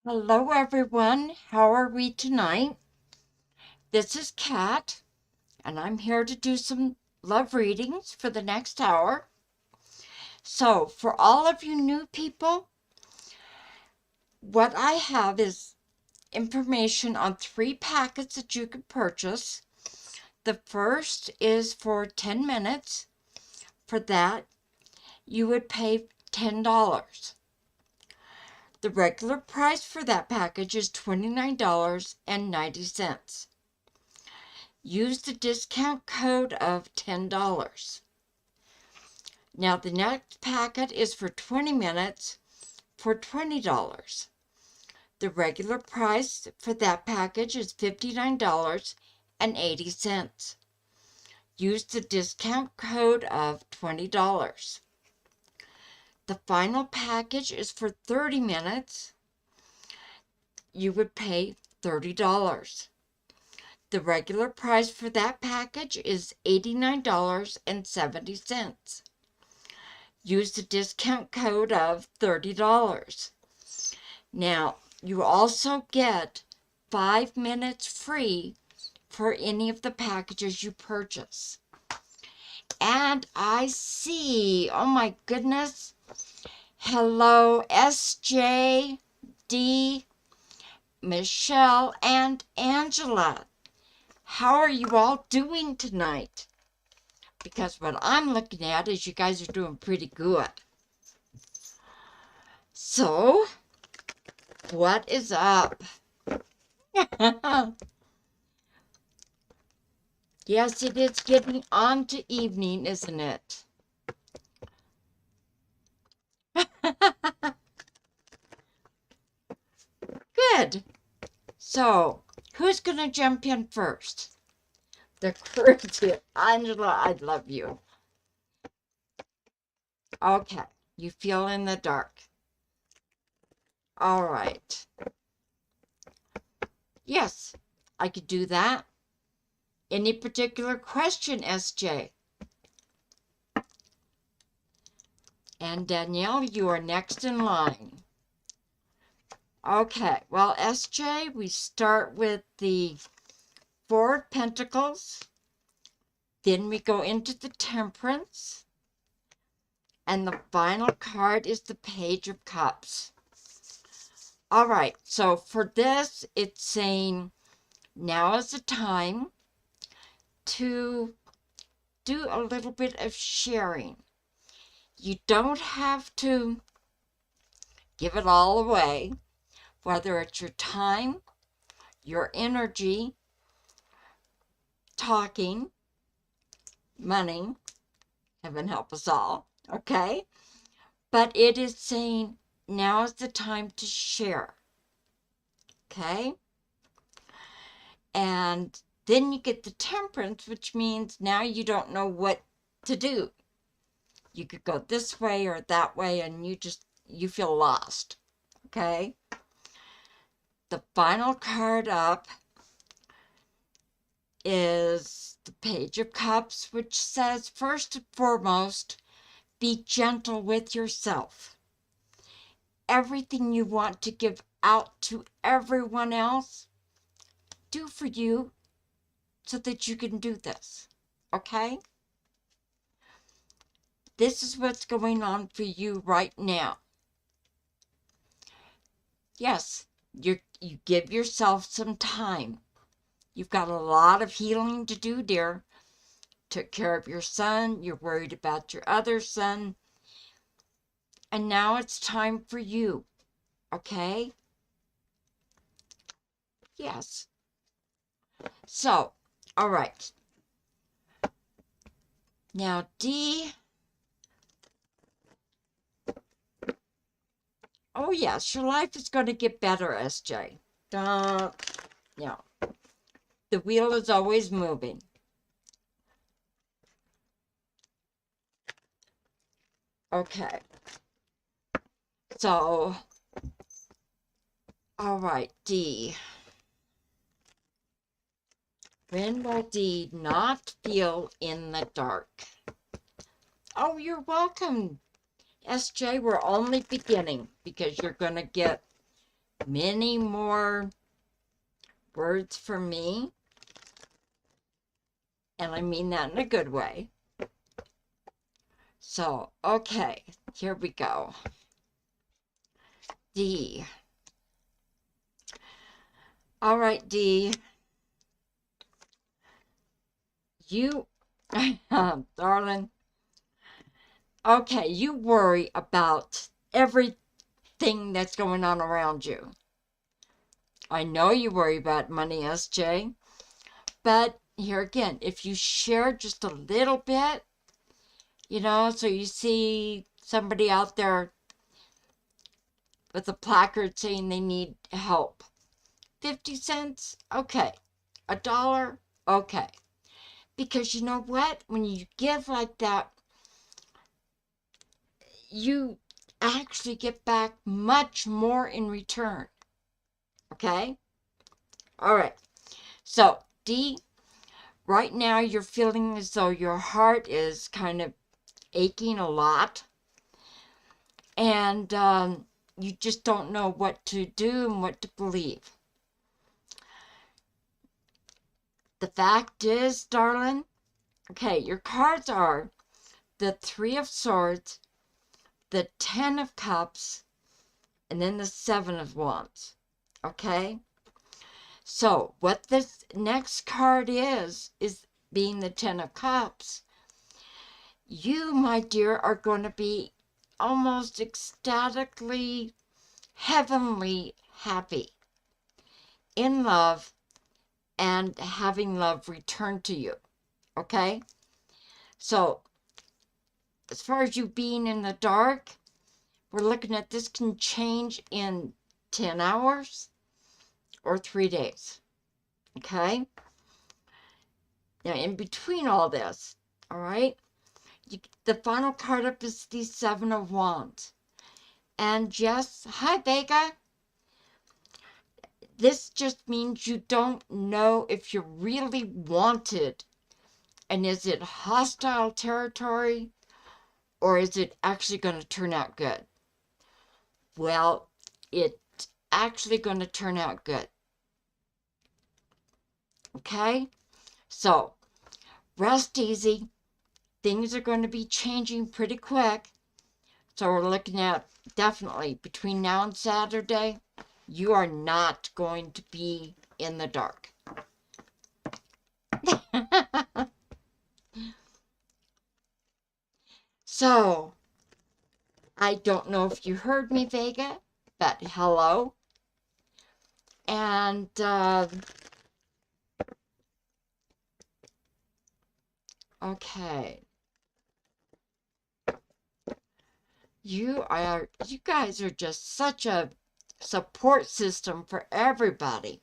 Hello, everyone. How are we tonight? This is Kat, and I'm here to do some love readings for the next hour. So, for all of you new people, what I have is information on 3 packets that you can purchase. The first is for 10 minutes. For that, you would pay $10. The regular price for that package is $29.90. Use the discount code of $10. Now the next packet is for 20 minutes for $20. The regular price for that package is $59.80. Use the discount code of $20. The final package is for 30 minutes. You would pay $30. The regular price for that package is $89.70. Use the discount code of $30. Now, you also get 5 minutes free for any of the packages you purchase. And I see, oh my goodness, hello SJ, D, Michelle, and Angela. How are you all doing tonight? Because what I'm looking at is you guys are doing pretty good. So, what is up? Yes, it is getting on to evening, isn't it? Good. So, who's going to jump in first? The courage. Angela, I love you. Okay, you feel in the dark. All right. Yes, I could do that. Any particular question, SJ? And Danielle, you are next in line. Okay, well, SJ, we start with the Four of Pentacles. Then we go into the Temperance. And the final card is the Page of Cups. All right, so for this, it's saying now is the time to do a little bit of sharing. You don't have to give it all away, whether it's your time, your energy, talking, money, heaven help us all, okay? But it is saying now is the time to share, okay? And then you get the Temperance, which means now you don't know what to do. You could go this way or that way, and you feel lost, okay? The final card up is the Page of Cups, which says, first and foremost, be gentle with yourself. Everything you want to give out to everyone else, do for you so that you can do this, okay? This is what's going on for you right now. Yes, you give yourself some time. You've got a lot of healing to do, dear. Took care of your son. You're worried about your other son. And now it's time for you. Okay? Yes. So, all right. Now, D. Oh, yes, your life is going to get better, SJ. Don't. No. The wheel is always moving. Okay. So, all right, D. When will D not feel in the dark? Oh, you're welcome, SJ. We're only beginning because you're going to get many more words for me. And I mean that in a good way. So, okay, here we go. D. All right, D. You, darling, okay, you worry about everything that's going on around you. I know you worry about money, SJ, but here again, if you share just a little bit, you know, so you see somebody out there with a placard saying they need help. 50 cents? Okay. $1? Okay. Because you know what? When you give like that, you actually get back much more in return. Okay? All right. So, D, right now you're feeling as though your heart is kind of aching a lot. And you just don't know what to do and what to believe. The fact is, darling, okay, your cards are the Three of Swords, the Ten of Cups, and then the Seven of Wands. Okay? So, what this next card is being the Ten of Cups. You, my dear, are going to be almost ecstatically, heavenly happy, in love, and having love return to you. Okay? So, as far as you being in the dark, we're looking at this can change in 10 hours or 3 days. Okay? Now, in between all this, all right, the final card up is the Seven of Wands. And yes, hi, Vega. This just means you don't know if you're really wanted. And is it hostile territory? Or is it actually going to turn out good? Well, it's actually going to turn out good. Okay? So, rest easy. Things are going to be changing pretty quick. So we're looking at definitely between now and Saturday, you are not going to be in the dark. So, I don't know if you heard me, Vega, but hello. And, okay. You guys are just such a support system for everybody.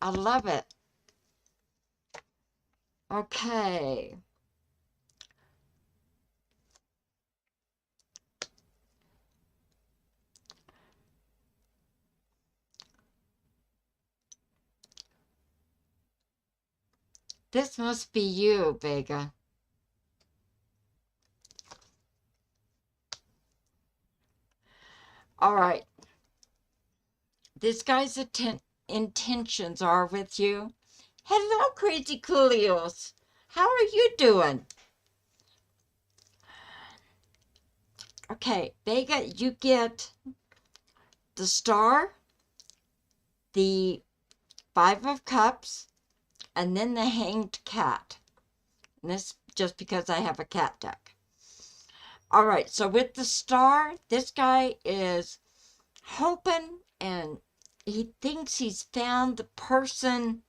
I love it. Okay. This must be you, Vega. All right. This guy's intentions are with you. Hello, Crazy Coolios. How are you doing? Okay, Vega, you get the Star, the Five of Cups, and then the Hanged Cat. And this just because I have a cat deck. All right, so with the Star, this guy is hoping and he thinks he's found the person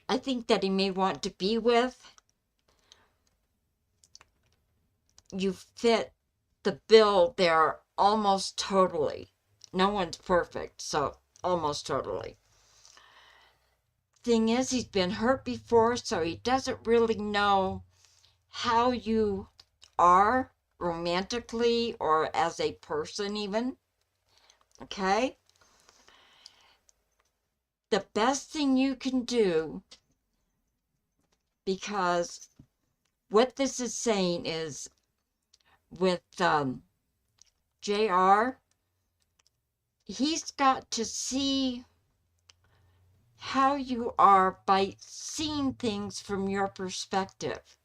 I think that he may want to be with. You fit the bill there almost totally. No one's perfect, so almost totally. Thing is, he's been hurt before, so he doesn't really know how you are romantically or as a person even. Okay? The best thing you can do, because what this is saying is with JR, he's got to see how you are by seeing things from your perspective.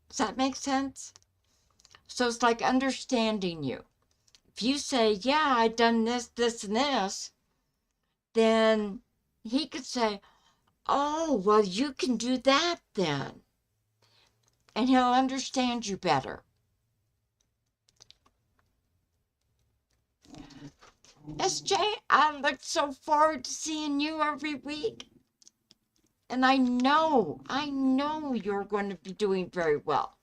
Does that make sense? So it's like understanding you. If you say, yeah, I've done this, this, and this, then he could say, oh, well, you can do that then. And he'll understand you better. SJ, I look so forward to seeing you every week. And I know you're going to be doing very well.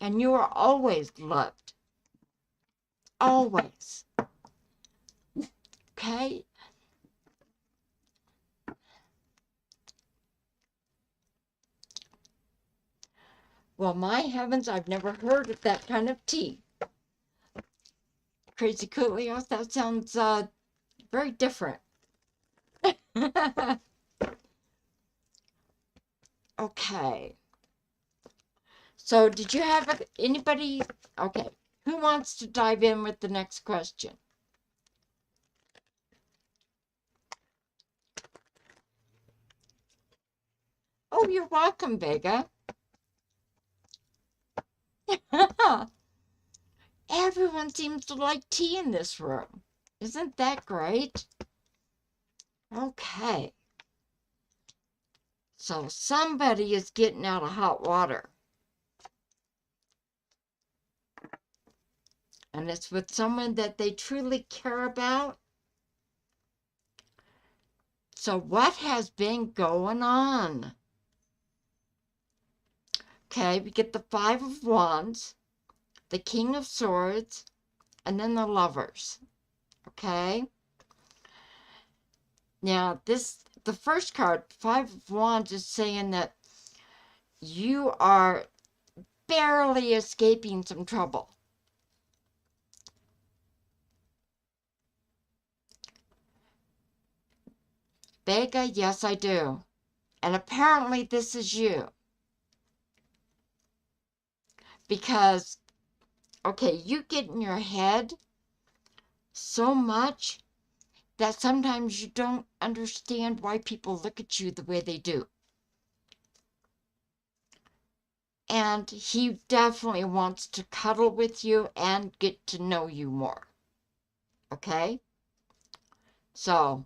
And you are always loved. Always. Okay? Well, my heavens, I've never heard of that kind of tea. Crazy Coolios, that sounds very different. Okay. So did you have anybody? Okay. Who wants to dive in with the next question? Oh, you're welcome, Vega. Everyone seems to like tea in this room. Isn't that great? Okay. So somebody is getting out of hot water. And it's with someone that they truly care about. So what has been going on? Okay, we get the Five of Wands, the King of Swords, and then the Lovers. Okay? Now, the first card, Five of Wands, is saying that you are barely escaping some trouble. Vega, yes, I do. And apparently this is you. Because, okay, you get in your head so much that sometimes you don't understand why people look at you the way they do. And he definitely wants to cuddle with you and get to know you more. Okay? So,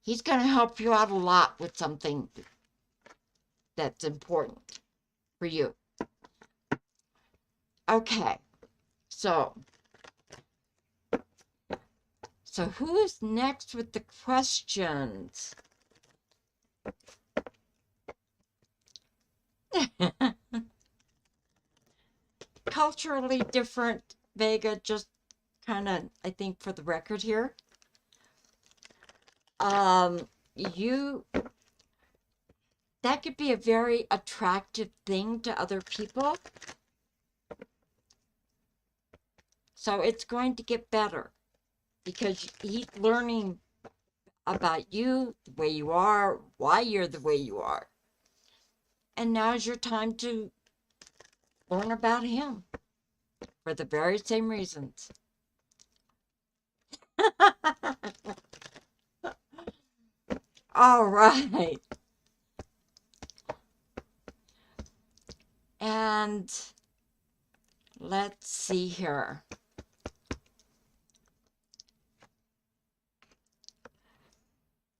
he's going to help you out a lot with something that's important for you. Okay. So who's next with the questions? Culturally different, Vega, just kind of, I think, for the record here. That could be a very attractive thing to other people. So it's going to get better because he's learning about you, the way you are, why you're the way you are. And now's your time to learn about him for the very same reasons. All right. And let's see here.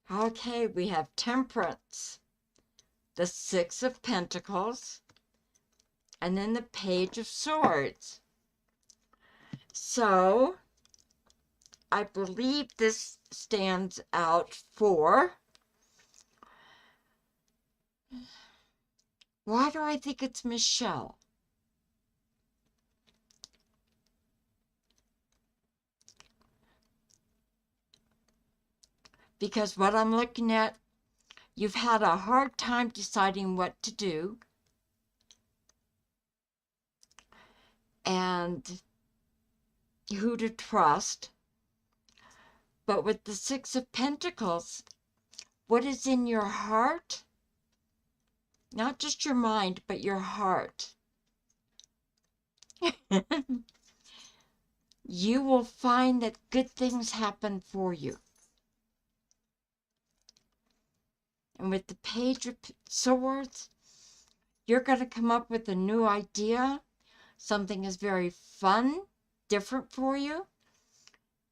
Okay, we have Temperance, the Six of Pentacles, and then the Page of Swords. So, I believe this stands out for... Why do I think it's Michelle? Because what I'm looking at, you've had a hard time deciding what to do. And who to trust. But with the Six of Pentacles, what is in your heart? Not just your mind, but your heart. you will find that good things happen for you. And with the Page of Swords, you're going to come up with a new idea. Something is very fun, different for you,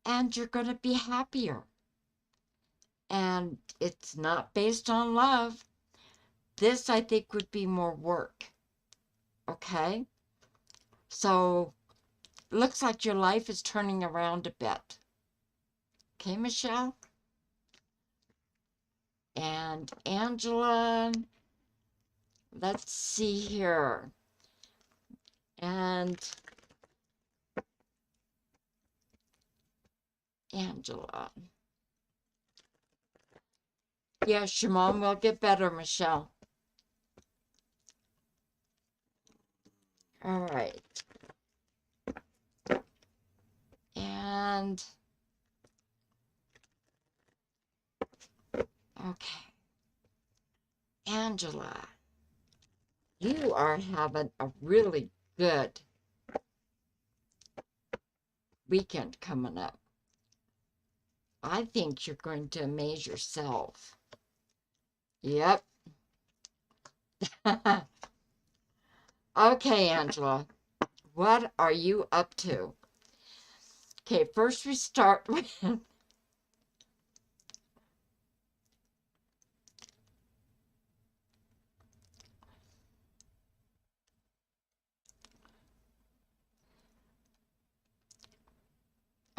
and you're going to be happier. And it's not based on love. This, I think, would be more work. Okay? So, looks like your life is turning around a bit. Okay, Michelle? And Angela, let's see here. And Angela. Yes, your mom will get better, Michelle. All right. And, okay. Angela, you are having a really good weekend coming up. I think you're going to amaze yourself. Yep. Okay, Angela, what are you up to? Okay, first we start with...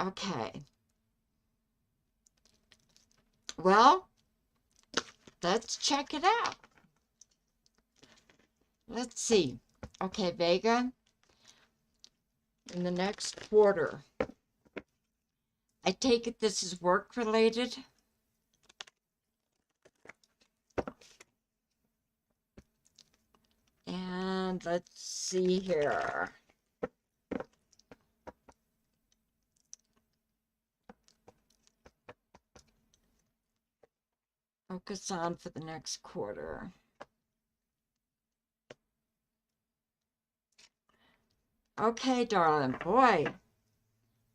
Okay. Well, let's check it out. Let's see. Okay, Vega, in the next quarter, I take it this is work related. And let's see here. Focus on for the next quarter. Okay, darling. Boy,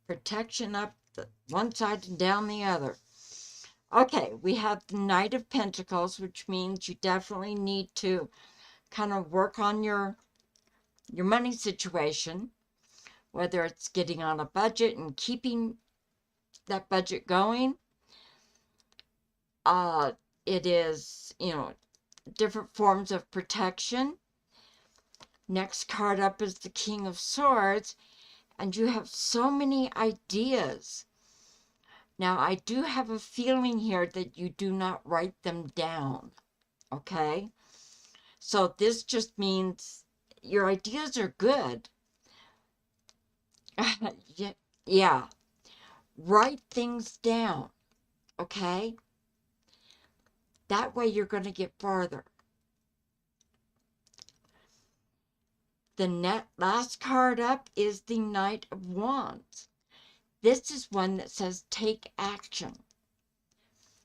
protection up the one side and down the other. Okay, we have the Knight of Pentacles, which means you definitely need to kind of work on your money situation, whether it's getting on a budget and keeping that budget going. It is, different forms of protection. Next card up is the King of Swords, and you have so many ideas. Now, I do have a feeling here that you do not write them down, okay? So this just means your ideas are good. Yeah. Write things down, okay? That way you're going to get farther. The last card up is the Knight of Wands. This is one that says take action.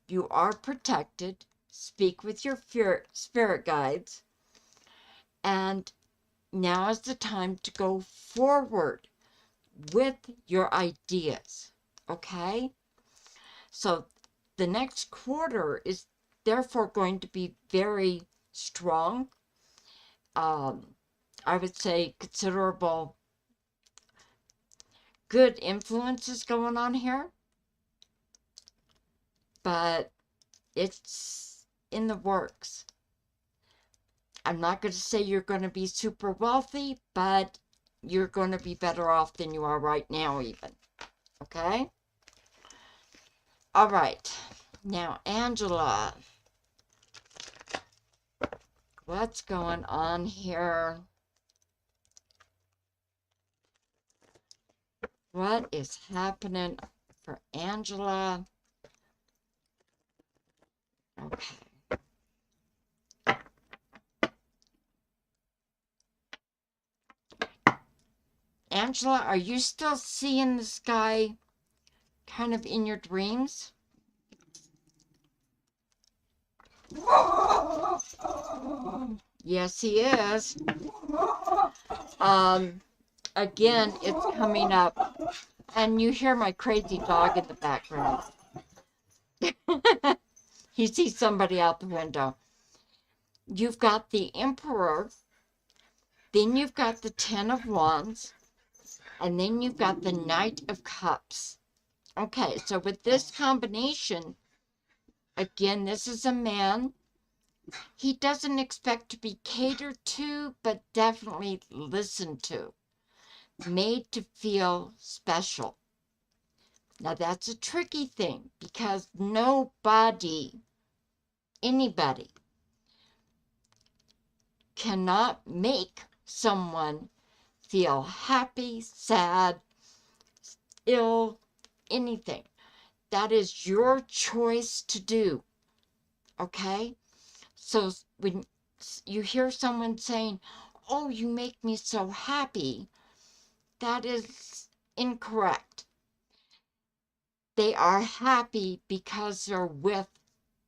You are protected. Speak with your spirit guides. And now is the time to go forward with your ideas. Okay? So the next quarter is therefore going to be very strong. I would say considerable good influences going on here. But it's in the works. I'm not going to say you're going to be super wealthy, but you're going to be better off than you are right now even. Okay? All right. Now, Angela, what's going on here? What is happening for Angela? Okay. Angela, are you still seeing this guy kind of in your dreams? Yes, he is. Again, it's coming up And you hear my crazy dog in the background. He sees somebody out the window. You've got the Emperor, then you've got the Ten of Wands, and then you've got the Knight of Cups. Okay, so with this combination, again, this is a man. He doesn't expect to be catered to, but definitely listened to, made to feel special. Now, that's a tricky thing because nobody, anybody, cannot make someone feel happy, sad, ill, anything. That is your choice to do. Okay? So when you hear someone saying, "Oh, you make me so happy," that is incorrect. They are happy because they're with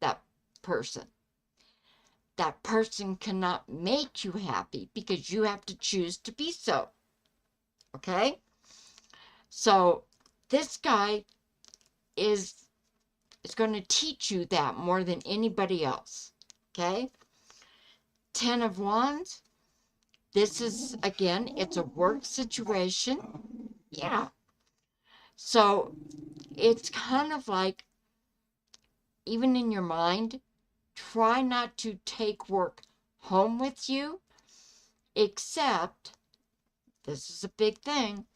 that person. That person cannot make you happy because you have to choose to be so. Okay? So this guy is going to teach you that more than anybody else. Okay? Ten of Wands. This is, again, it's a work situation. Yeah. So it's kind of like, even in your mind, try not to take work home with you, except, this is a big thing,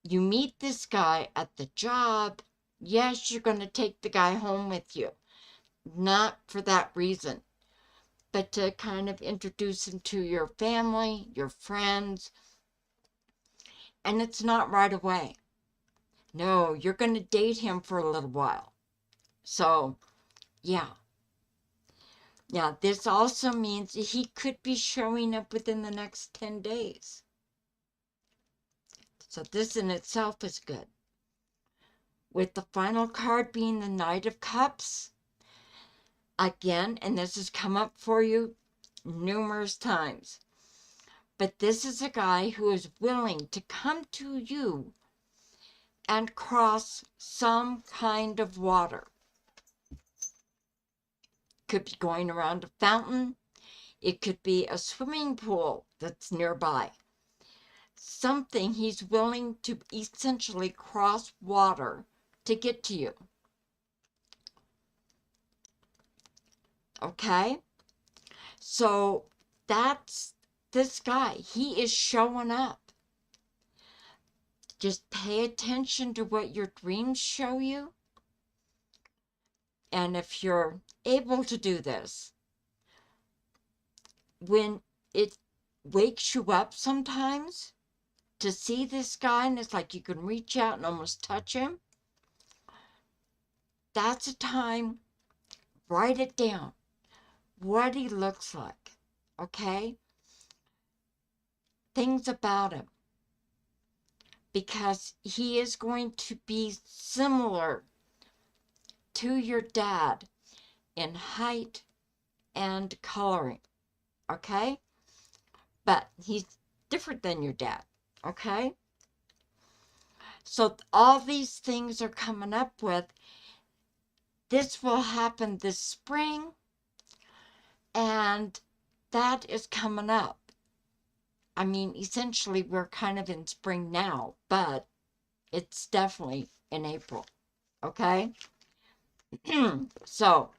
you meet this guy at the job. Yes, you're going to take the guy home with you. Not for that reason, but to kind of introduce him to your family, your friends. And it's not right away. No, you're going to date him for a little while. So, yeah. Now, this also means he could be showing up within the next 10 days. So this in itself is good. With the final card being the Knight of Cups, again, and this has come up for you numerous times, but this is a guy who is willing to come to you and cross some kind of water. Could be going around a fountain. It could be a swimming pool that's nearby. Something he's willing to essentially cross water to get to you. Okay? So that's this guy. He is showing up. Just pay attention to what your dreams show you. And if you're able to do this, when it wakes you up sometimes to see this guy and it's like you can reach out and almost touch him, that's a time, write it down, what he looks like, okay? Things about him, because he is going to be similar to your dad in height and coloring, okay? But he's different than your dad, okay? So all these things are coming up with. This will happen this spring, and that is coming up. I mean, essentially, we're kind of in spring now, but it's definitely in April, okay? So,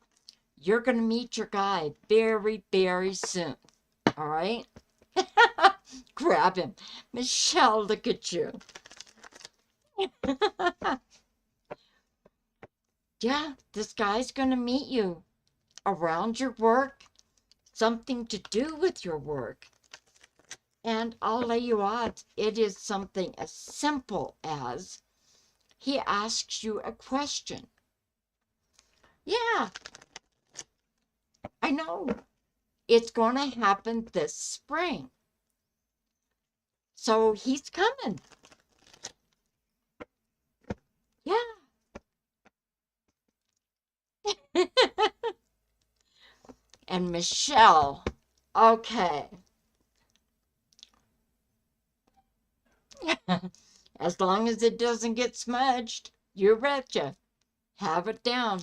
you're going to meet your guy very, very soon, all right? Grab him. Michelle, look at you. Yeah, this guy's going to meet you around your work, something to do with your work. And I'll lay you odds, it is something as simple as he asks you a question. Yeah, I know. It's going to happen this spring. So he's coming. Yeah. And Michelle, okay. As long as it doesn't get smudged, you betcha. Have it down.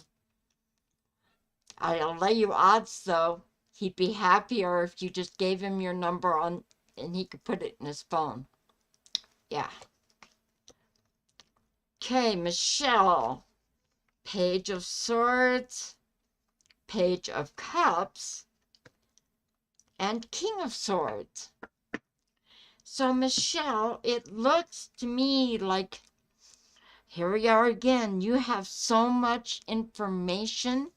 I'll lay you odds, though. He'd be happier if you just gave him your number on and he could put it in his phone. Yeah. Okay, Michelle. Page of Swords, Page of Cups, and King of Swords. So, Michelle, it looks to me like, here we are again, you have so much information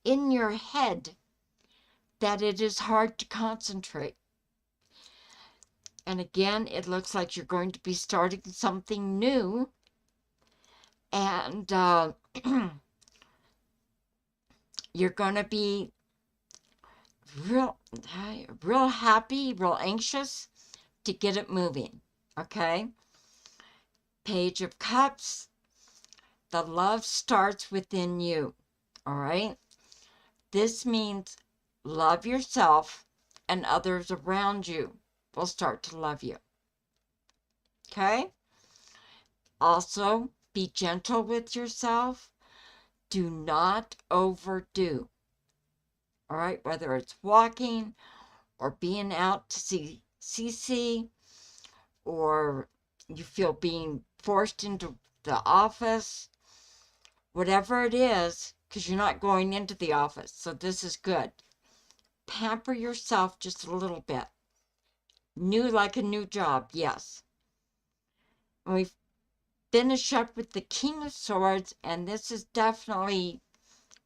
in your head that it is hard to concentrate. And again, it looks like you're going to be starting something new. And you're going to be real happy, real anxious to get it moving. Okay? Page of Cups. The love starts within you. All right? This means love yourself and others around you will start to love you. Okay? Also, be gentle with yourself. Do not overdo. All right? Whether it's walking or being out to see CC, or you feel being forced into the office, whatever it is, because you're not going into the office, so this is good. Pamper yourself just a little bit. New like a new job, yes. And we finish up with the King of Swords, and this is definitely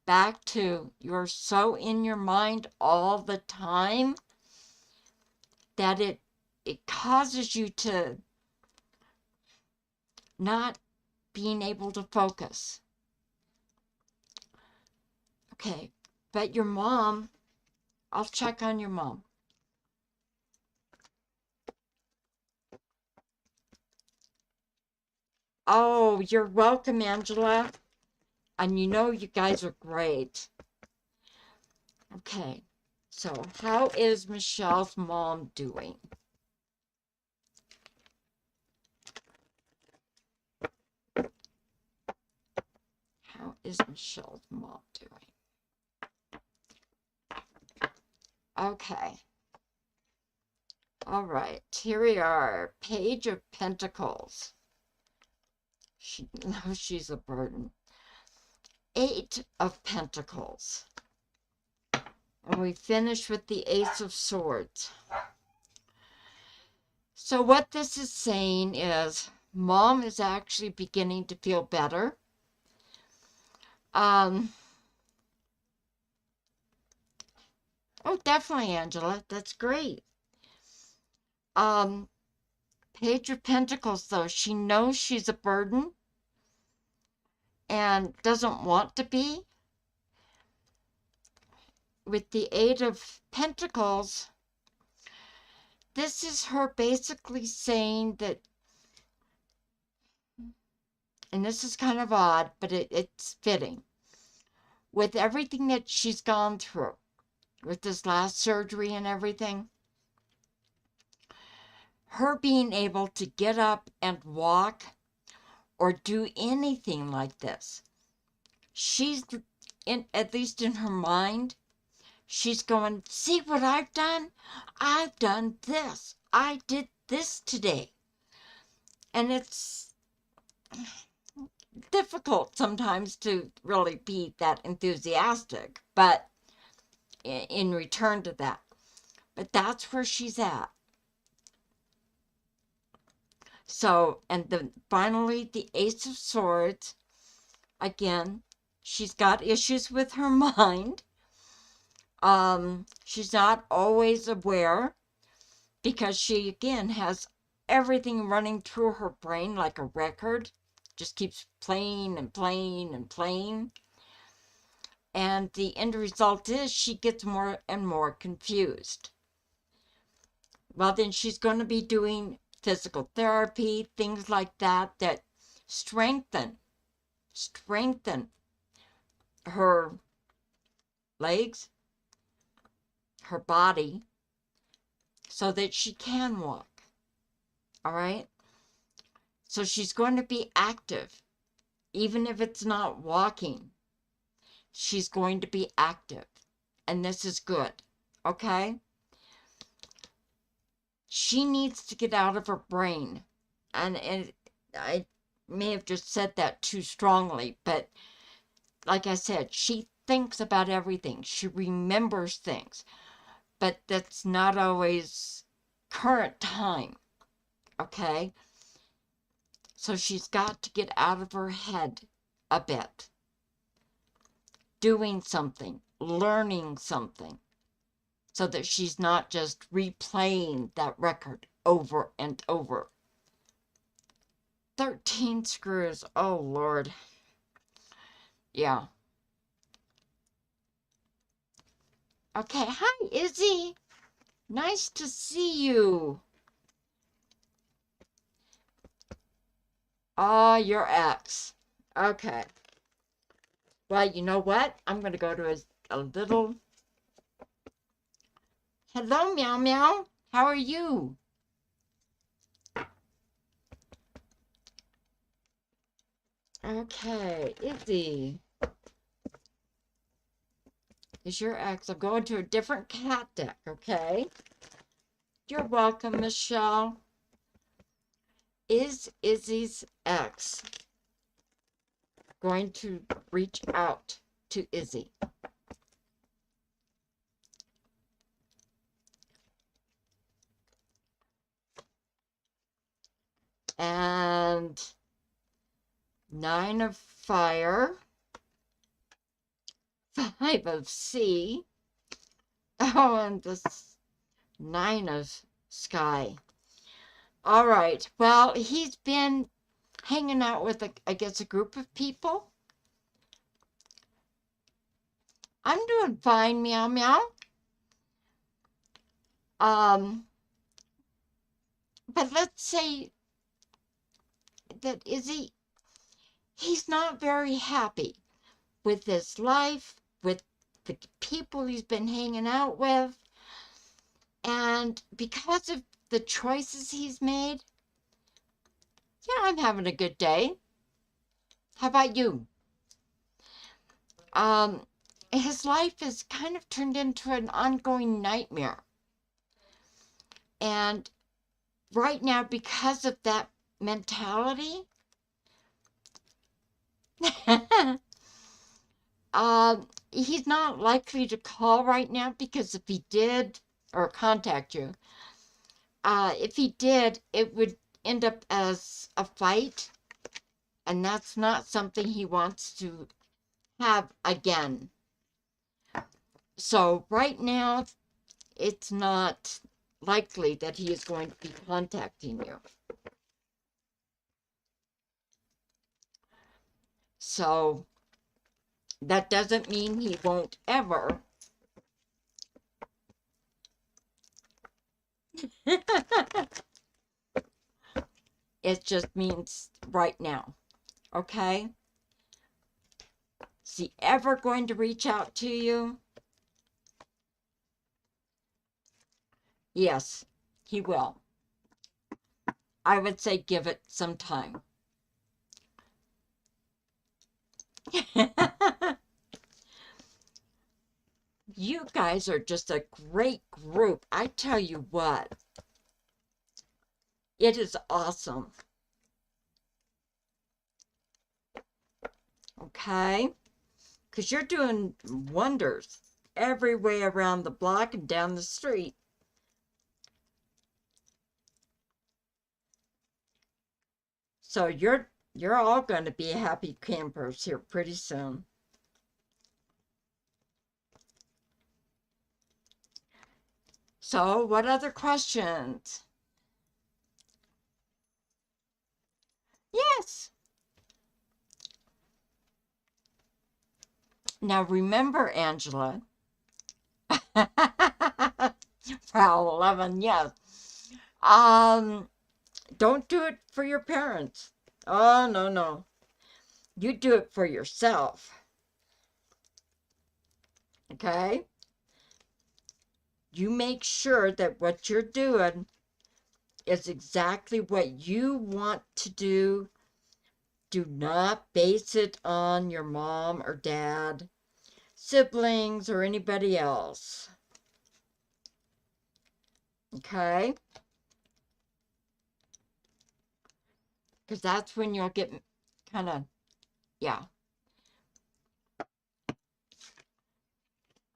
back to you're so in your mind all the time that it causes you to not being able to focus. Okay, but your mom, I'll check on your mom. Oh, you're welcome, Angela. And you know you guys are great. Okay, so how is Michelle's mom doing? How is Michelle's mom doing? Okay. All right, here we are. Page of Pentacles. She knows she's a burden. 8 of Pentacles. And we finish with the Ace of Swords. So what this is saying is mom is actually beginning to feel better. Oh, definitely, Angela. That's great. Page of Pentacles, though, she knows she's a burden and doesn't want to be. With the 8 of Pentacles, this is her basically saying that, and this is kind of odd, but it's fitting. With everything that she's gone through, with this last surgery and everything, her being able to get up and walk or do anything like this, she's, at least in her mind, she's going, see what I've done? I've done this. I did this today. And it's difficult sometimes to really be that enthusiastic, but in return to that. But that's where she's at. So, and then finally, the Ace of Swords. Again, she's got issues with her mind. She's not always aware because she, again, has everything running through her brain like a record. Just keeps playing and playing and playing. And the end result is she gets more and more confused. Well, then she's going to be doing physical therapy, things like that, that strengthen her legs, her body, so that she can walk. All right? So she's going to be active. Even if it's not walking, she's going to be active. And this is good. Okay? She needs to get out of her brain. And I may have just said that too strongly, but like I said, she thinks about everything. She remembers things, but that's not always current time. Okay? So she's got to get out of her head a bit. Doing something, learning something, so that she's not just replaying that record over and over. 13 screws. Oh, Lord. Yeah. Okay. Hi, Izzy. Nice to see you. Oh, your ex. Okay. Well, you know what? I'm going to go to a little... Hello, Meow Meow. How are you? Okay, Izzy. Is your ex. I'm going to a different cat deck, okay? You're welcome, Michelle. Is Izzy's ex going to reach out to Izzy? And 9 of fire, 5 of sea, oh, and this 9 of sky. All right, well, he's been hanging out with, I guess, a group of people. I'm doing fine, Meow Meow. But let's say that Izzy, he's not very happy with his life, with the people he's been hanging out with. And because of the choices he's made, yeah, I'm having a good day. How about you? His life has kind of turned into an ongoing nightmare. And right now, because of that mentality, he's not likely to call right now, because if he did, or contact you, if he did, it would end up as a fight, and that's not something he wants to have again. So right now, it's not likely that he is going to be contacting you. So that doesn't mean he won't ever. It just means right now. Okay? Is he ever going to reach out to you? Yes, he will. I would say give it some time. You guys are just a great group. I tell you what. It is awesome. Okay? Because you're doing wonders every way around the block and down the street. So you're all going to be happy campers here pretty soon. So what other questions? Yes. Now remember, Angela. Prowl 11, yes. Don't do it for your parents. Oh, no, no. You do it for yourself. Okay? You make sure that what you're doing is exactly what you want to do. Do not base it on your mom or dad, siblings, or anybody else. Okay? Because that's when you'll get kind of, yeah.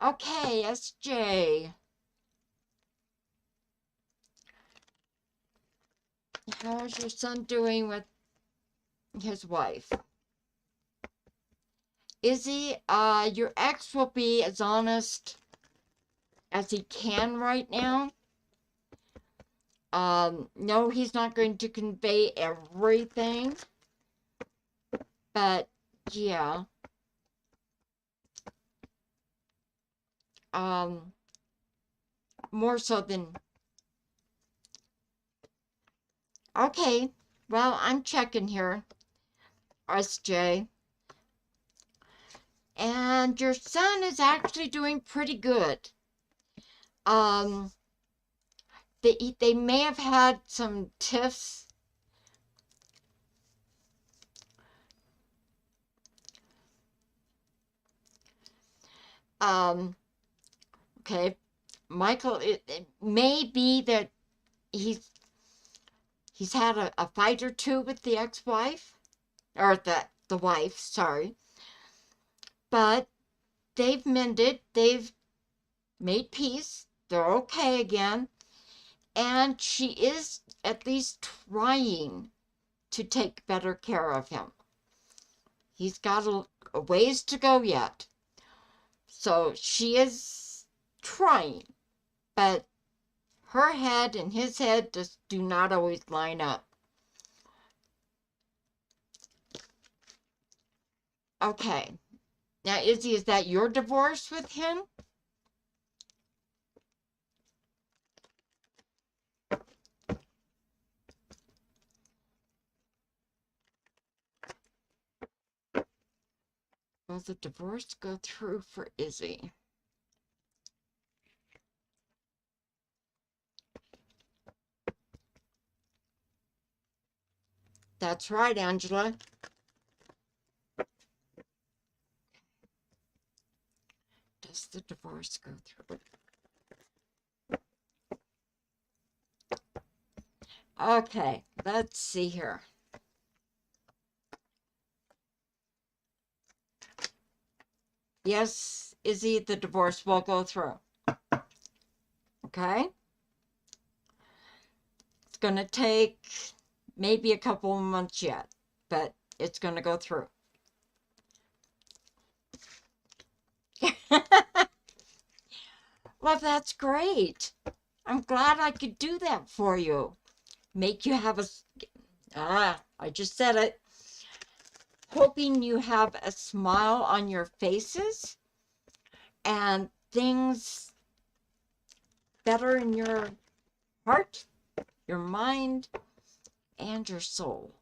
Okay, SJ. How's your son doing with his wife? Izzy, your ex will be as honest as he can right now. No, he's not going to convey everything, but yeah. More so than, okay, well, I'm checking here, SJ. And your son is actually doing pretty good. They may have had some tiffs. Okay, Michael, it may be that he's had a fight or two with the ex-wife, or the wife, sorry. But they've mended, they've made peace, they're okay again, and she is at least trying to take better care of him. He's got a ways to go yet. So she is trying, but her head and his head just do not always line up. Okay. Now, Izzy, is that your divorce with him? Will the divorce go through for Izzy? That's right, Angela. Does the divorce go through? Okay, let's see here. Yes, Izzy, the divorce will go through. Okay? It's going to take maybe a couple of months yet, but it's going to go through. Well, that's great. I'm glad I could do that for you. Make you have I just said it. Hoping you have a smile on your faces and things better in your heart, your mind, and your soul.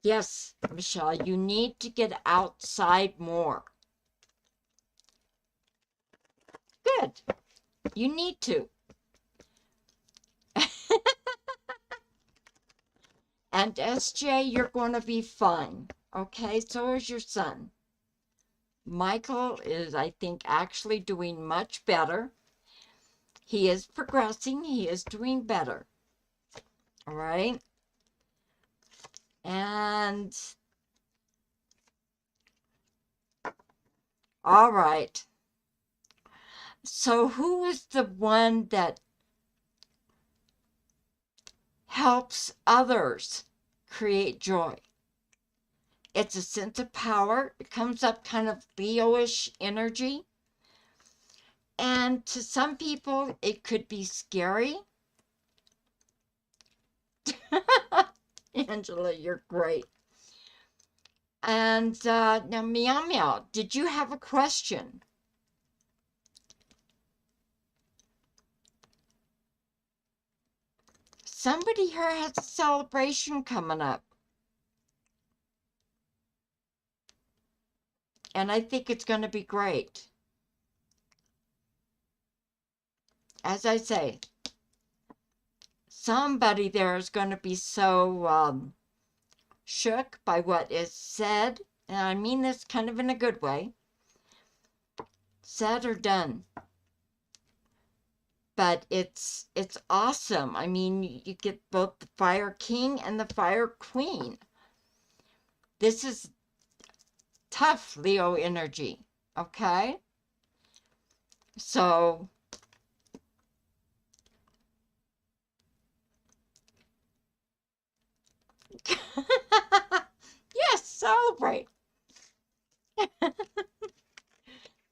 Yes, Michelle, you need to get outside more. Good. You need to. And SJ, you're going to be fine. Okay, so is your son. Michael is, I think, actually doing much better. He is progressing. He is doing better. All right. And all right. So who is the one that helps others create joy? It's a sense of power. It comes up kind of Leo-ish energy. And to some people, it could be scary. Angela, you're great. And now, Meow Meow, did you have a question? Somebody here has a celebration coming up. And I think it's going to be great. As I say, somebody there is going to be so shook by what is said, and I mean this kind of in a good way, said or done. But it's awesome. I mean, you get both the Fire King and the Fire Queen. This is tough Leo energy, okay? So yes, celebrate.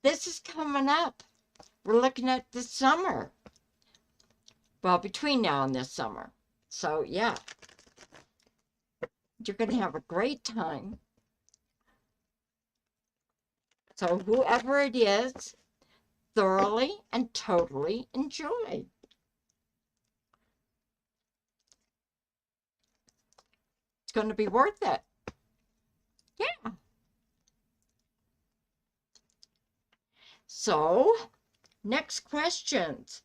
This is coming up. We're looking at this summer. Well, between now and this summer. So, yeah. You're going to have a great time. So, whoever it is, thoroughly and totally enjoy. It's going to be worth it. Yeah. So, next questions.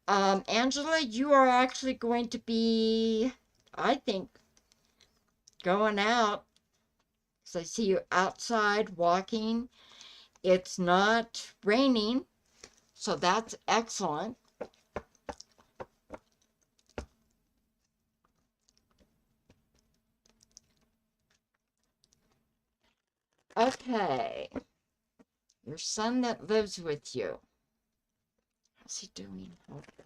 Angela, you are actually going to be, I think, going out. So I see you outside walking. It's not raining, so that's excellent. Okay. Your son that lives with you. How's he doing? Okay.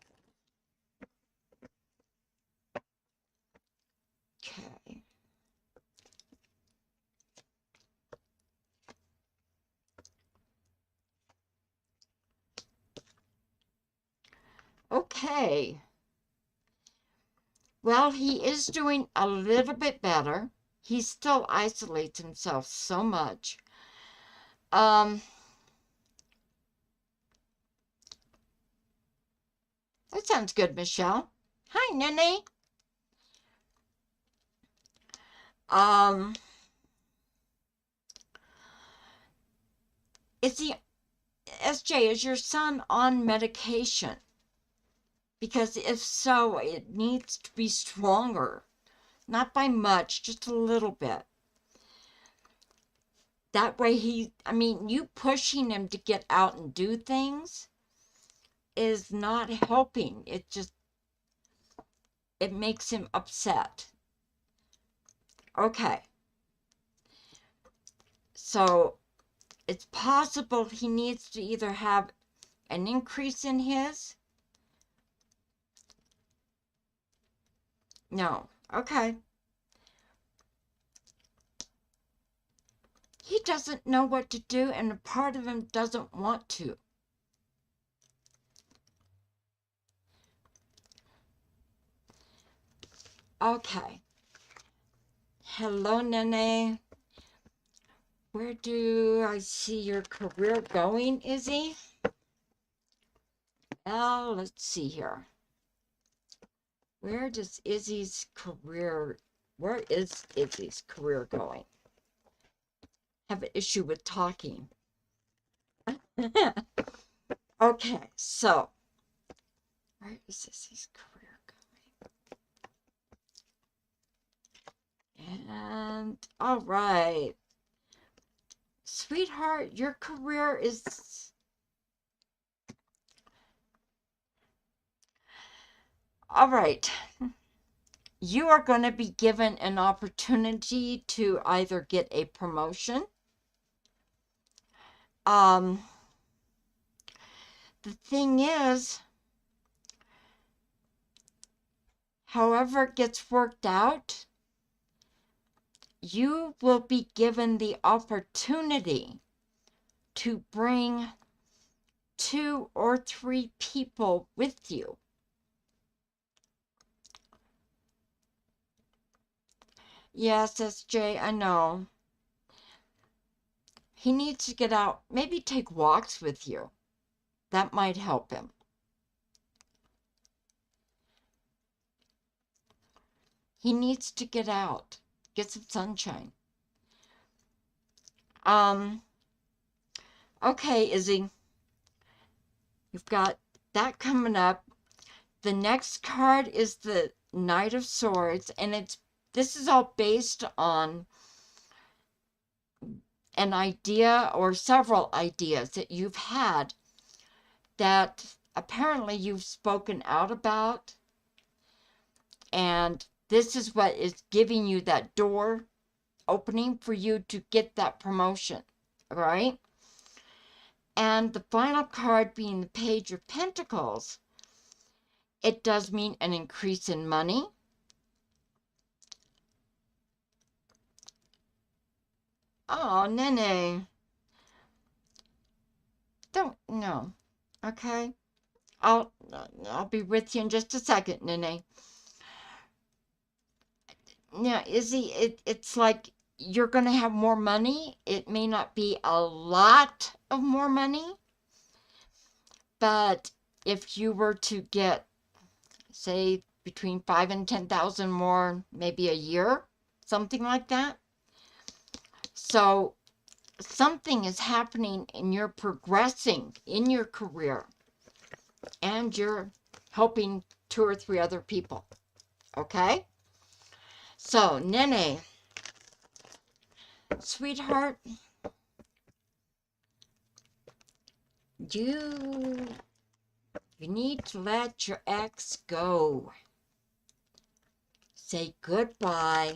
Okay. Well, he is doing a little bit better. He still isolates himself so much. That sounds good, Michelle. Hi, Nene. Is he, SJ, is your son on medication? Because if so, it needs to be stronger. Not by much, just a little bit. That way you pushing him to get out and do things is not helping. It makes him upset. Okay. So, it's possible he needs to either have an increase in his. No. Okay. He doesn't know what to do, and a part of him doesn't want to. Okay. Hello, Nene. Where do I see your career going, Izzy? Well, let's see here. Where is Izzy's career going? Have an issue with talking. Okay, so where is Izzy's career going? And all right. Sweetheart, your career is all right. You are going to be given an opportunity to either get a promotion. The thing is, however it gets worked out, you will be given the opportunity to bring 2 or 3 people with you. Yes, SJ, I know. He needs to get out, maybe take walks with you. That might help him. He needs to get out, get some sunshine. Okay, Izzy. You've got that coming up. The next card is the Knight of Swords, and this is all based on an idea or several ideas that you've had that apparently you've spoken out about, and this is what is giving you that door opening for you to get that promotion, right? And the final card being the Page of Pentacles, it does mean an increase in money. Oh, Nene. Don't, no. Okay. I'll be with you in just a second, Nene. Now, Izzy, it's like you're going to have more money. It may not be a lot of more money, but if you were to get, say, between 5 and 10,000 more, maybe a year, something like that. So something is happening and you're progressing in your career and you're helping 2 or 3 other people. Okay? So, Nene, sweetheart, you need to let your ex go. Say goodbye.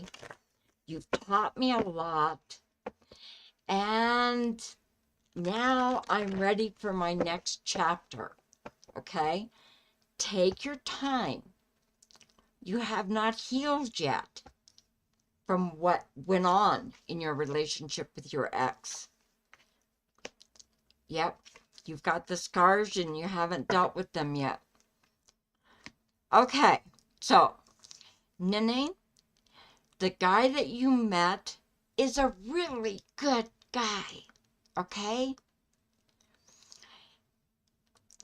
You've taught me a lot. And now I'm ready for my next chapter. Okay? Take your time. You have not healed yet from what went on in your relationship with your ex. Yep, you've got the scars and you haven't dealt with them yet. Okay, so, Nene, the guy that you met is a really good guy, okay?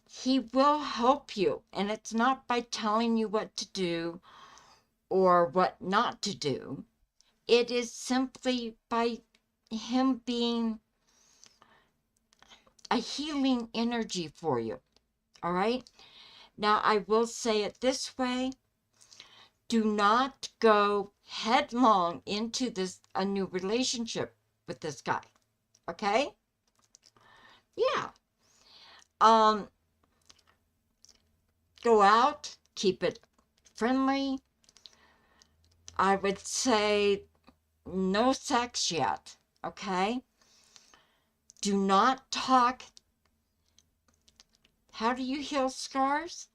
He will help you, and it's not by telling you what to do or what not to do. It is simply by him being a healing energy for you, all right? Now, I will say it this way. Do not go headlong into a new relationship with this guy, okay? Yeah. Go out, keep it friendly. I would say no sex yet, okay? Do not talk. How do you heal scars?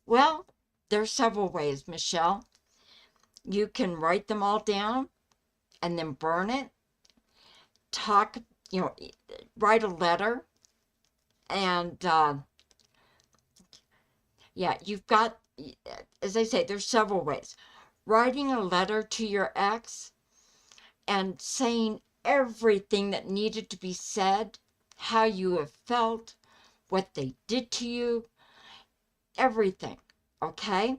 Well, there's several ways, Michelle. You can write them all down and then burn it. Talk, write a letter. And, yeah, you've got, as I say, there's several ways. Writing a letter to your ex and saying everything that needed to be said, how you have felt, what they did to you, everything, okay?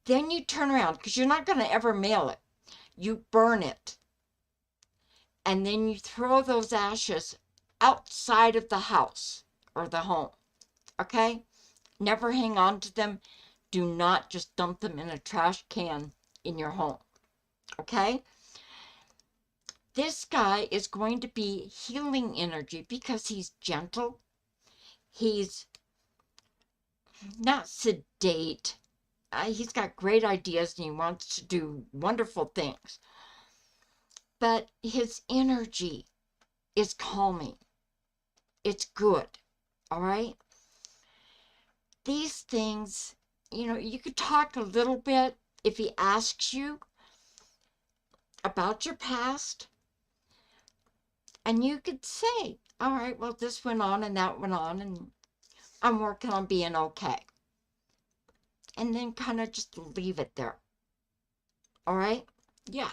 Then you turn around, because you're not going to ever mail it. You burn it. And then you throw those ashes outside of the house or the home, okay? Never hang on to them. Do not just dump them in a trash can in your home, okay? This guy is going to be healing energy because he's gentle. He's not sedate. He's got great ideas and he wants to do wonderful things. But his energy is calming. It's good, all right? These things, you could talk a little bit if he asks you about your past. And you could say, all right, well, this went on and that went on, and I'm working on being okay. And then kind of just leave it there. All right? Yeah.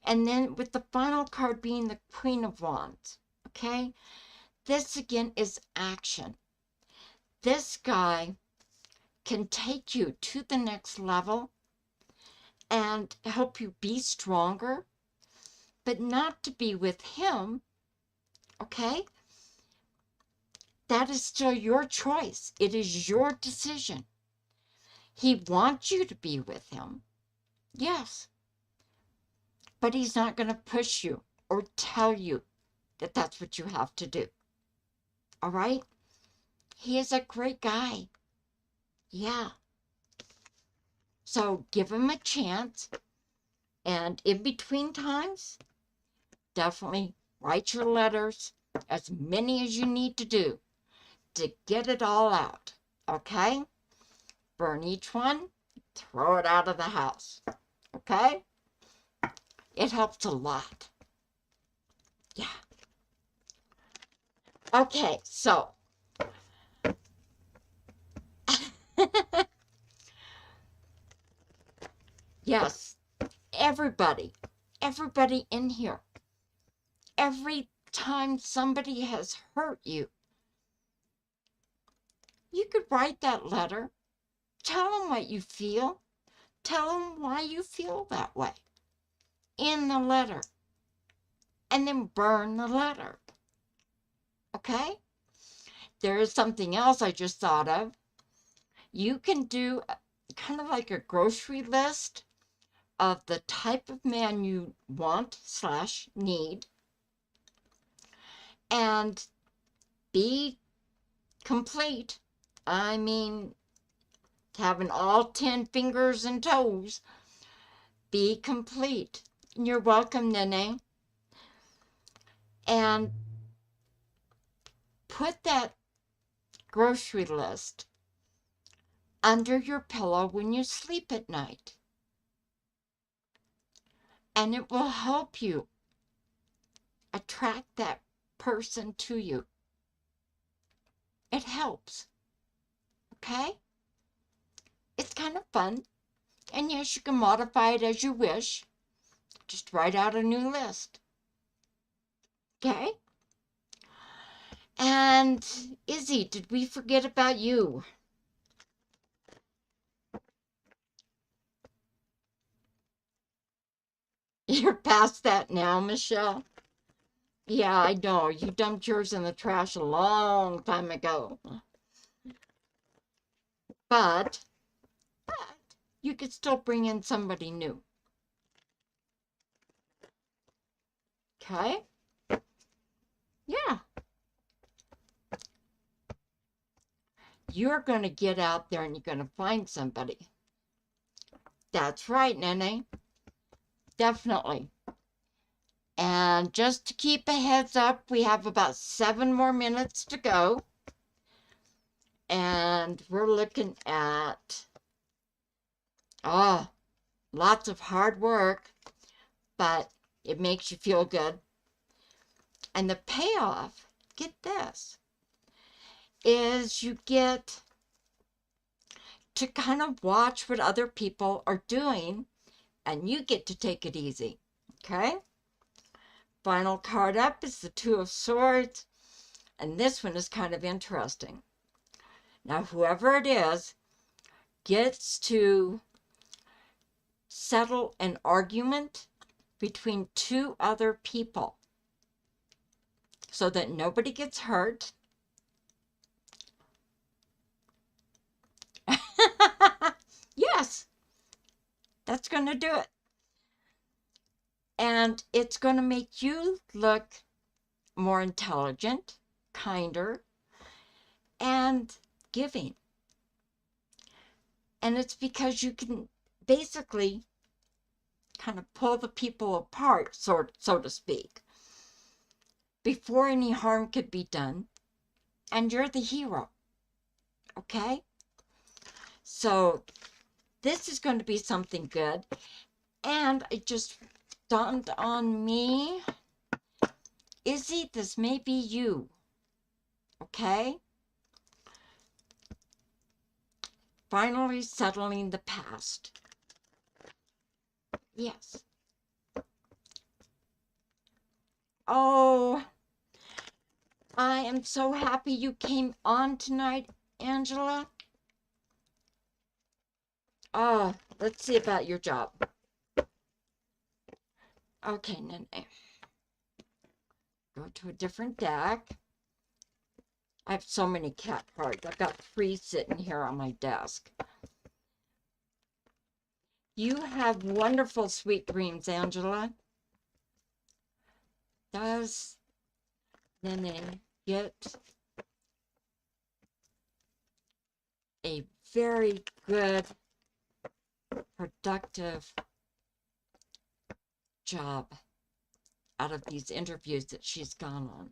And then with the final card being the Queen of Wands, okay? This again is action. This guy can take you to the next level and help you be stronger, but not to be with him, okay? that is still your choice. It is your decision. He wants you to be with him, yes, but he's not going to push you or tell you that that's what you have to do. All right? He is a great guy. Yeah. So give him a chance. And in between times, definitely write your letters, as many as you need to do to get it all out. Okay? Burn each one, throw it out of the house. Okay? It helps a lot. Yeah. Okay, so yes, everybody in here, every time somebody has hurt you, you could write that letter. Tell them what you feel. Tell them why you feel that way in the letter. And then burn the letter. Okay? There is something else I just thought of. You can do kind of like a grocery list of the type of man you want / need, and be complete. I mean, having all 10 fingers and toes. Be complete. You're welcome, Nene. And put that grocery list under your pillow when you sleep at night. And it will help you attract that person to you. It helps. Okay? It's kind of fun. And yes, you can modify it as you wish. Just write out a new list. Okay? And Izzy, did we forget about you? You're past that now, Michelle? Yeah, I know. You dumped yours in the trash a long time ago. But you could still bring in somebody new. Okay? Yeah. You're going to get out there and you're going to find somebody. That's right, Nene. Definitely. And just to keep a heads up, we have about 7 more minutes to go. And we're looking at, lots of hard work, but it makes you feel good. And the payoff, get this, is you get to kind of watch what other people are doing, and you get to take it easy. Okay? Final card up is the Two of Swords, and this one is kind of interesting. Now, whoever it is gets to settle an argument between 2 other people so that nobody gets hurt. Yes, that's going to do it. And it's going to make you look more intelligent, kinder, and giving. And it's because you can basically kind of pull the people apart, so to speak, before any harm could be done. And you're the hero. Okay? So this is going to be something good. And it just dawned on me, Izzy, this may be you. Okay? Finally settling the past. Yes. Oh, I am so happy you came on tonight, Angela. Oh, let's see about your job. Okay, Nene. Go to a different deck. I have so many cat cards. I've got 3 sitting here on my desk. You have wonderful sweet dreams, Angela. Does Nene get a very good, productive job out of these interviews that she's gone on?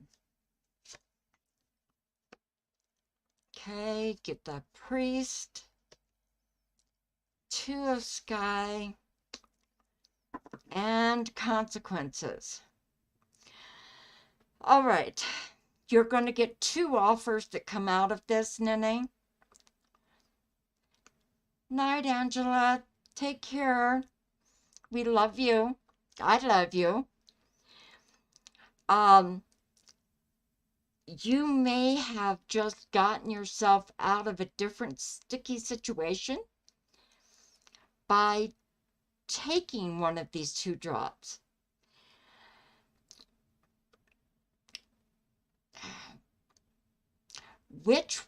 Okay, get the priest, 2 of sky, and consequences. All right, you're going to get 2 offers that come out of this, Nene. Night, Angela. Take care. We love you. I love you. You may have just gotten yourself out of a different sticky situation by taking one of these 2 drops. Which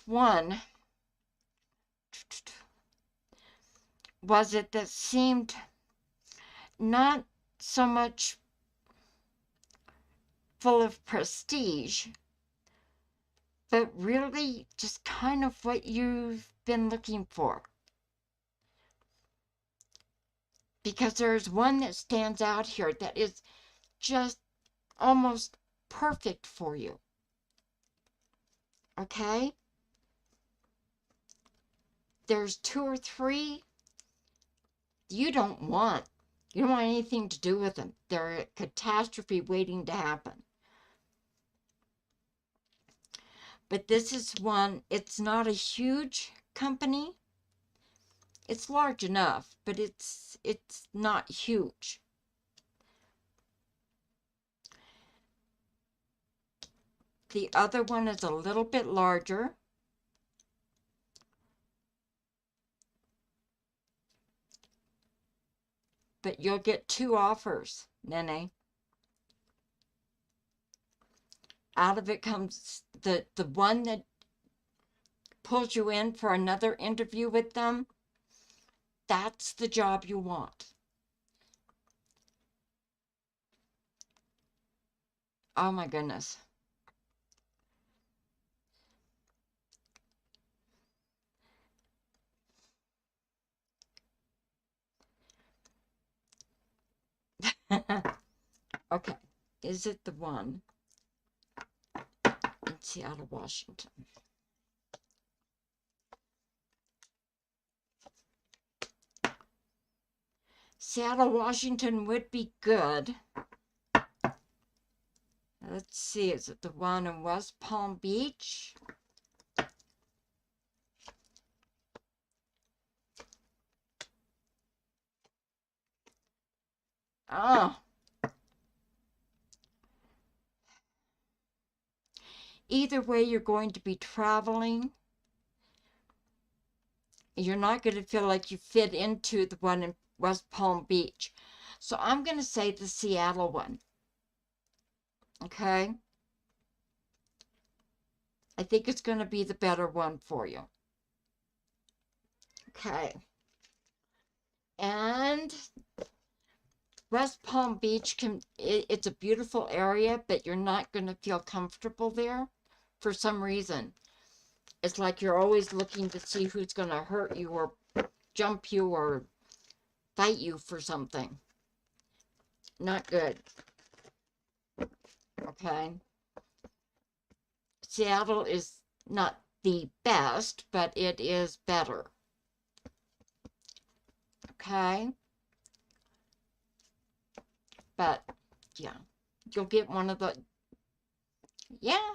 one was it that seemed not so much full of prestige, but really just kind of what you've been looking for? Because there's one that stands out here that is just almost perfect for you. Okay? There's 2 or 3 you don't want. You don't want anything to do with them. They're a catastrophe waiting to happen. But this is one, it's not a huge company. It's large enough, but it's not huge. The other one is a little bit larger. But you'll get 2 offers, Nene. Out of it comes the one that pulls you in for another interview with them. That's the job you want. Oh my goodness. Okay, is it the one in Seattle, Washington? Seattle, Washington would be good. Let's see, is it the one in West Palm Beach? Oh. Either way, you're going to be traveling. You're not going to feel like you fit into the one in West Palm Beach. So I'm going to say the Seattle one. Okay? I think it's going to be the better one for you. Okay. And West Palm Beach, it's a beautiful area, but you're not going to feel comfortable there for some reason. It's like you're always looking to see who's going to hurt you or jump you or fight you for something. Not good. Okay. Seattle is not the best, but it is better. Okay. But, yeah. You'll get one of the... Yeah.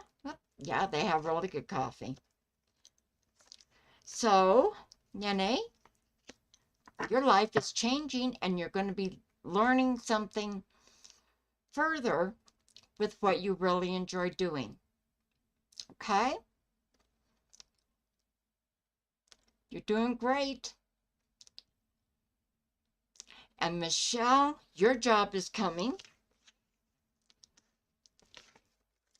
Yeah, they have really good coffee. So, Nene, your life is changing and you're going to be learning something further with what you really enjoy doing. Okay? You're doing great. And Michelle, your job is coming.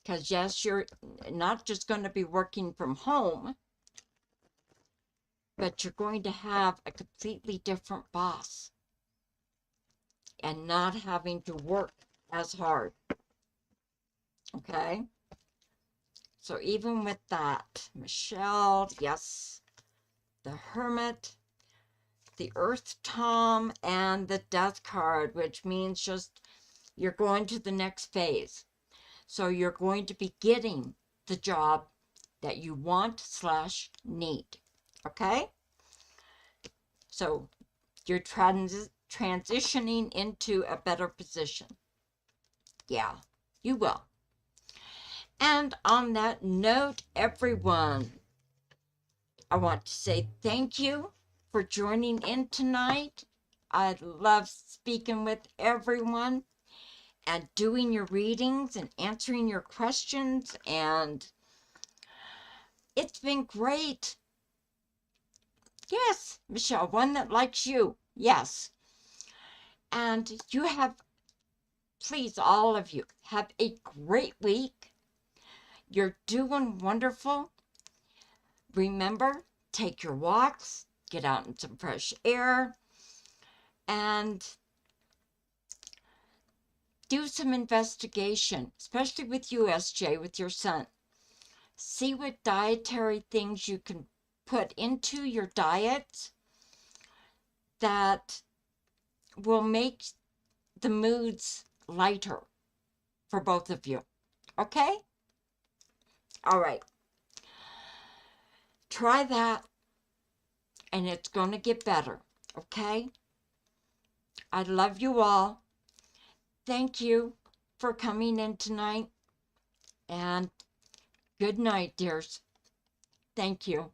Because yes, you're not just going to be working from home, but you're going to have a completely different boss and not having to work as hard. Okay? So even with that, Michelle, yes, the Hermit, the Earth Tom, and the Death card, which means just you're going to the next phase. So you're going to be getting the job that you want / need. Okay? So you're transitioning into a better position. Yeah, you will. And on that note, everyone, I want to say thank you for joining in tonight. I love speaking with everyone and doing your readings and answering your questions, and it's been great. Yes, Michelle, one that likes you. Yes. And you have, please, all of you, have a great week. You're doing wonderful. Remember, take your walks, get out in some fresh air, and do some investigation, especially with you, SJ, with your son. See what dietary things you can put into your diet that will make the moods lighter for both of you. Okay? All right. Try that, and it's going to get better. Okay? I love you all. Thank you for coming in tonight, and good night, dears. Thank you.